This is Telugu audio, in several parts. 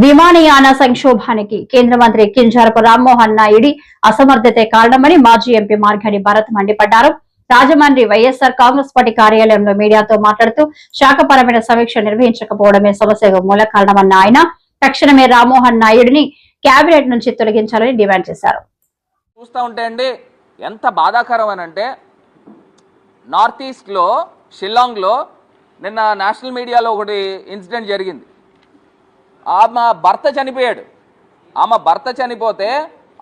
విమానయాన సంక్షోభానికి కేంద్ర మంత్రి కింజరాపు రామ్మోహన్ నాయుడి అసమర్థతే కారణమని మాజీ ఎంపీ మార్గాని భరత్ మండిపడ్డారు. రాజమండ్రి వైఎస్ఆర్ కాంగ్రెస్ పార్టీ కార్యాలయంలో మీడియాతో మాట్లాడుతూ శాఖపరమైన సమీక్ష నిర్వహించకపోవడమే సమస్యకు మూల కారణమన్న ఆయన తక్షణమే రామ్మోహన్ నాయుడిని కేబినెట్ నుంచి తొలగించాలని డిమాండ్ చేశారు. చూస్తూ ఉంటే అండి ఎంత బాధాకరం అని అంటే నార్త్ ఈస్ట్లో షిల్లాంగ్లో నిన్న నేషనల్ మీడియాలో ఒకటి ఇన్సిడెంట్ జరిగింది. ఆమె భర్త చనిపోయాడు. ఆమె భర్త చనిపోతే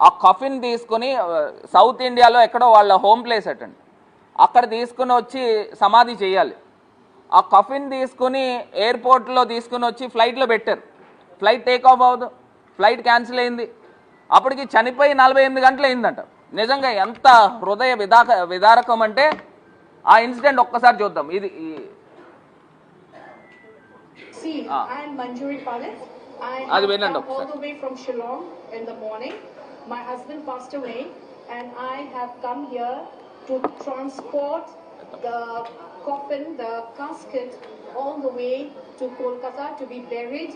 ఆ కఫిన్ తీసుకుని సౌత్ ఇండియాలో ఎక్కడో వాళ్ళ హోమ్ ప్లేస్ అటండి, అక్కడ తీసుకుని వచ్చి సమాధి చేయాలి. ఆ కఫిన్ తీసుకుని ఎయిర్పోర్ట్లో తీసుకుని వచ్చి ఫ్లైట్లో పెట్టారు. ఫ్లైట్ టేక్ ఆఫ్ అవ్వదు, ఫ్లైట్ క్యాన్సిల్ అయింది. అప్పటికి చనిపోయి 48 గంటలు అయిందంట. నిజంగా ఎంత హృదయ విదారకం అంటే ఆ ఇన్సిడెంట్ ఒక్కసారి చూద్దాం. ఇది I am Manjuri Palit. I have come all the way from Shillong in the morning. My husband passed away and I have come here to transport the coffin, the casket all the way to Kolkata to be buried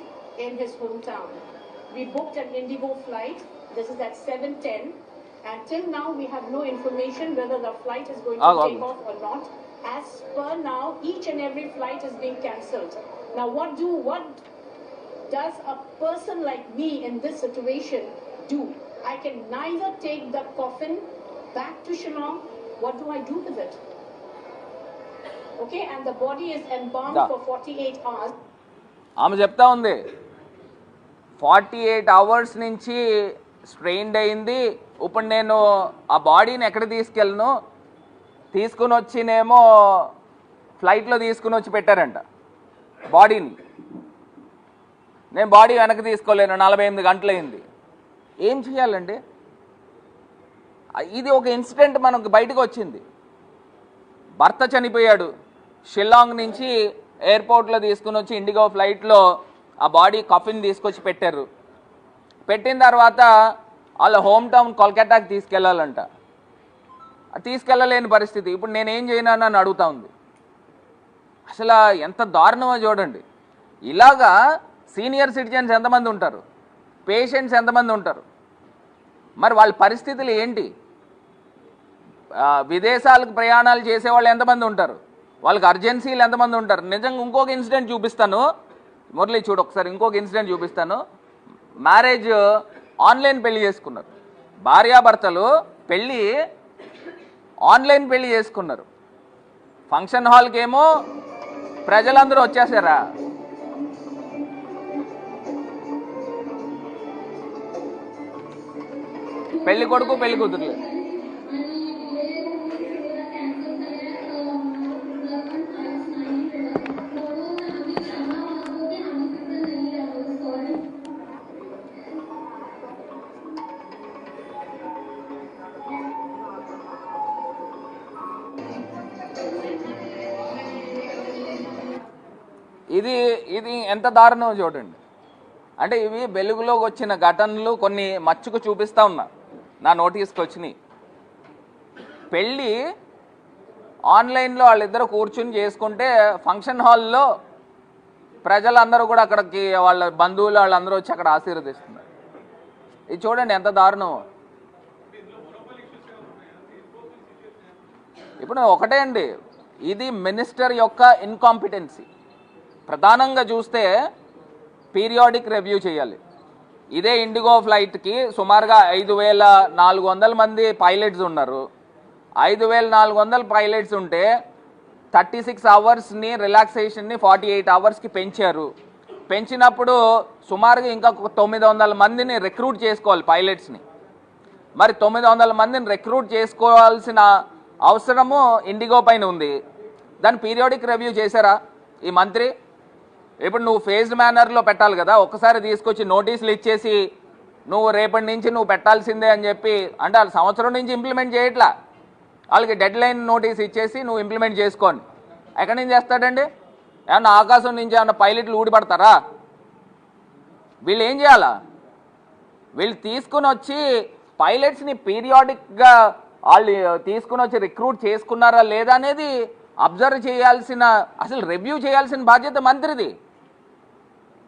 in his hometown. We booked an Indigo flight. This is at 7:10 and till now we have no information whether the flight is going to take off or not. As per now, each and every flight is being cancelled. Now what does a person like me in this situation do? I can neither take the coffin back to Shillong. What do I do with it? Okay, and the body is embalmed for 48 hours. ఆమె చెప్తా ఉంది 48 అవర్స్ నుంచి స్ట్రెయిన్డ్ అయింది. ఇప్పుడు నేను ఆ బాడీని ఎక్కడ తీసుకెళ్ళను, తీసుకుని వచ్చినేమో ఫ్లైట్లో తీసుకుని వచ్చి పెట్టారంట బాడీని. నేను బాడీ వెనక్కి తీసుకోలేను, 48 గంటలు అయింది. ఏం చేయాలండి? ఇది ఒక ఇన్సిడెంట్ మనకు బయటకు వచ్చింది. భర్త చనిపోయాడు, షిల్లాంగ్ నుంచి ఎయిర్పోర్ట్లో తీసుకుని వచ్చి ఇండిగో ఫ్లైట్లో ఆ బాడీ కఫిన్ తీసుకొచ్చి పెట్టారు. పెట్టిన తర్వాత వాళ్ళ హోమ్ టౌన్ కోల్కతాకి తీసుకెళ్లాలంట. తీసుకెళ్ళలేని పరిస్థితి. ఇప్పుడు నేనేం చేయను అని అడుగుతా ఉంది. అసలు ఎంత దారుణమో చూడండి. ఇలాగా సీనియర్ సిటిజన్స్ ఎంతమంది ఉంటారు, పేషెంట్స్ ఎంతమంది ఉంటారు, మరి వాళ్ళ పరిస్థితులు ఏంటి? విదేశాలకు ప్రయాణాలు చేసేవాళ్ళు ఎంతమంది ఉంటారు, వాళ్ళకి అర్జెన్సీలు ఎంతమంది ఉంటారు? నిజంగా ఇంకొక ఇన్సిడెంట్ చూపిస్తాను, మురళి చూడు ఒకసారి. ఇంకొక ఇన్సిడెంట్ చూపిస్తాను. మ్యారేజ్ ఆన్లైన్ పెళ్లి చేసుకున్నారు. భార్యాభర్తలు పెళ్ళి ఆన్లైన్ పెళ్లి చేసుకున్నారు. ఫంక్షన్ హాల్కి ఏమో ప్రజలందరూ వచ్చేసారా? పెళ్లి కొడుకు పెళ్లి కూతురు. ఇది ఎంత దారుణం చూడండి. అంటే ఇవి వెలుగులోకి వచ్చిన ఘటనలు కొన్ని మచ్చుకు చూపిస్తూ ఉన్నా, నా నోటీస్కి వచ్చినాయి. పెళ్ళి ఆన్లైన్లో వాళ్ళిద్దరు కూర్చుని చేసుకుంటే ఫంక్షన్ హాల్లో ప్రజలందరూ కూడా అక్కడికి వాళ్ళ బంధువులు వాళ్ళందరూ వచ్చి అక్కడ ఆశీర్వదిస్తున్నారు. ఇది చూడండి ఎంత దారుణం. ఇప్పుడు ఒకటే అండి, ఇది మినిస్టర్ యొక్క ఇన్కాంపిటెన్సీ. ప్రధానంగా చూస్తే పీరియాడిక్ రివ్యూ చేయాలి. ఇదే ఇండిగో ఫ్లైట్కి సుమారుగా 5400 మంది పైలట్స్ ఉన్నారు. 5400 పైలట్స్ ఉంటే 36 అవర్స్ని రిలాక్సేషన్ని 48 అవర్స్కి పెంచారు. పెంచినప్పుడు సుమారుగా ఇంకా 900 మందిని రిక్రూట్ చేసుకోవాలి పైలట్స్ని. మరి 900 మందిని రిక్రూట్ చేసుకోవాల్సిన అవసరము ఇండిగో పైన ఉంది. దాన్ని పీరియాడిక్ రివ్యూ చేశారా ఈ మంత్రి? ఇప్పుడు నువ్వు ఫేజ్డ్ మేనర్లో పెట్టాలి కదా. ఒక్కసారి తీసుకొచ్చి నోటీసులు ఇచ్చేసి నువ్వు రేపటి నుంచి నువ్వు పెట్టాల్సిందే అని చెప్పి, అంటే వాళ్ళు సంవత్సరం నుంచి ఇంప్లిమెంట్ చేయట్లా, వాళ్ళకి డెడ్ లైన్ నోటీస్ ఇచ్చేసి నువ్వు ఇంప్లిమెంట్ చేసుకోండి. ఎక్కడి నుంచి చేస్తాడండి? ఏమన్నా ఆకాశం నుంచి ఏమన్నా పైలట్లు ఊడిపడతారా? వీళ్ళు ఏం చేయాలా? వీళ్ళు తీసుకుని వచ్చి పైలట్స్ని పీరియాడిక్గా వాళ్ళు తీసుకుని వచ్చి రిక్రూట్ చేసుకున్నారా లేదా అనేది అబ్జర్వ్ చేయాల్సిన, అసలు రివ్యూ చేయాల్సిన బాధ్యత మంత్రిది.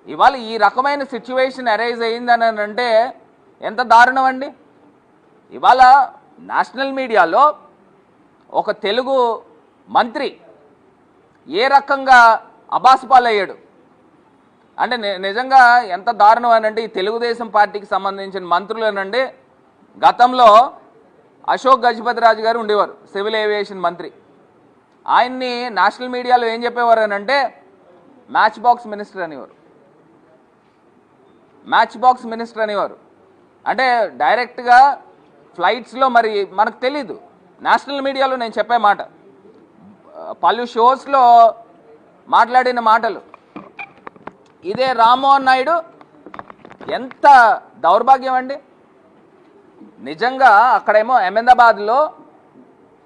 ఇవాళ ఈ రకమైన సిచ్యువేషన్ అరైజ్ అయిందని అంటే ఎంత దారుణం అండి. ఇవాళ నేషనల్ మీడియాలో ఒక తెలుగు మంత్రి ఏ రకంగా అబాసుపాలయ్యాడు అంటే నిజంగా ఎంత దారుణం అని అంటే ఈ తెలుగుదేశం పార్టీకి సంబంధించిన మంత్రులేనండి. గతంలో అశోక్ గజపతిరాజు గారు ఉండేవారు, సివిల్ ఏవియేషన్ మంత్రి. ఆయన్ని నేషనల్ మీడియాలో ఏం చెప్పేవారు అని అంటే మ్యాచ్ బాక్స్ మినిస్టర్ అనేవారు. మ్యాచ్ బాక్స్ మినిస్టర్ అనేవారు అంటే డైరెక్ట్గా ఫ్లైట్స్లో మరి మనకు తెలీదు. నేషనల్ మీడియాలో నేను చెప్పే మాట, పలు షోస్లో మాట్లాడిన మాటలు. ఇదే రామ్మోహన్ నాయుడు ఎంత దౌర్భాగ్యం అండి. నిజంగా అక్కడేమో అహ్మదాబాద్లో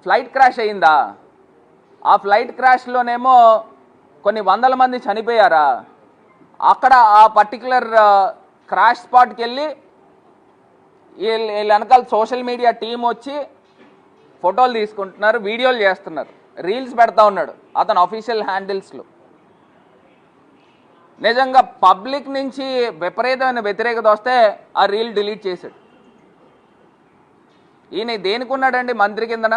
ఫ్లైట్ క్రాష్ అయిందా, ఆ ఫ్లైట్ క్రాష్లోనేమో కొన్ని వందల మంది చనిపోయారా, అక్కడ ఆ పర్టికులర్ క్రాష్ స్పాట్కి వెళ్ళి వీళ్ళ వెనకాల సోషల్ మీడియా టీం వచ్చి ఫోటోలు తీసుకుంటున్నారు, వీడియోలు చేస్తున్నారు, రీల్స్ పెడతా ఉన్నాడు అతను అఫీషియల్ హ్యాండిల్స్లో. నిజంగా పబ్లిక్ నుంచి విపరీతమైన వ్యతిరేకత వస్తే ఆ రీల్ డిలీట్ చేశాడు. ఈయన దేనికున్నాడండి మంత్రి కిందన?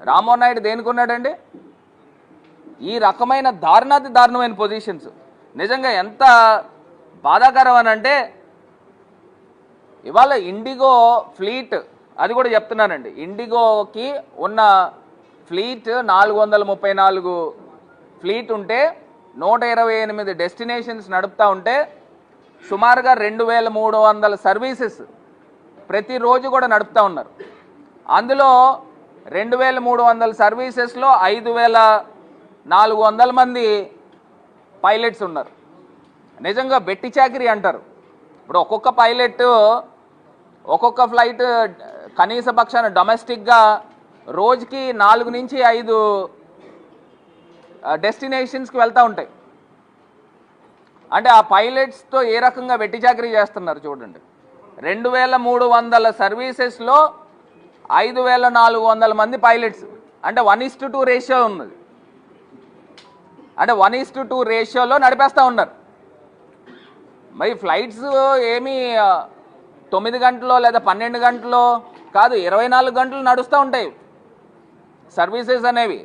రామ్మోహన్ నాయుడు దేనికున్నాడండి? ఈ రకమైన దారుణాతి దారుణమైన పొజిషన్స్ నిజంగా ఎంత బాధాకరం అని అంటే, ఇవాళ ఇండిగో ఫ్లీట్, అది కూడా చెప్తున్నానండి, ఇండిగోకి ఉన్న ఫ్లీట్ 434 ఫ్లీట్ ఉంటే 128 డెస్టినేషన్స్ నడుపుతూ ఉంటే సుమారుగా 2300 సర్వీసెస్ ప్రతిరోజు కూడా నడుపుతూ ఉన్నారు. అందులో 2300 సర్వీసెస్లో 5400 మంది పైలట్స్ ఉన్నారు. నిజంగా బెట్టి చాకిరీ అంటారు. ఇప్పుడు ఒక్కొక్క పైలట్ ఒక్కొక్క ఫ్లైట్ కనీస పక్షాన డొమెస్టిక్గా రోజుకి 4 నుంచి 5 డెస్టినేషన్స్కి వెళ్తూ ఉంటాయి. అంటే ఆ పైలట్స్తో ఏ రకంగా వెట్టి చాకరీ చేస్తున్నారు చూడండి. 2300 సర్వీసెస్లో 5400 మంది పైలట్స్, అంటే 1:2 రేషియో ఉన్నది. అంటే 1:2 రేషియోలో నడిపేస్తూ ఉన్నారు. మరి ఫ్లైట్స్ ఏమీ 9 గంటలో లేదా 12 గంటలో కాదు, 24 గంటలు నడుస్తూ ఉంటాయి సర్వీసెస్ అనేవి.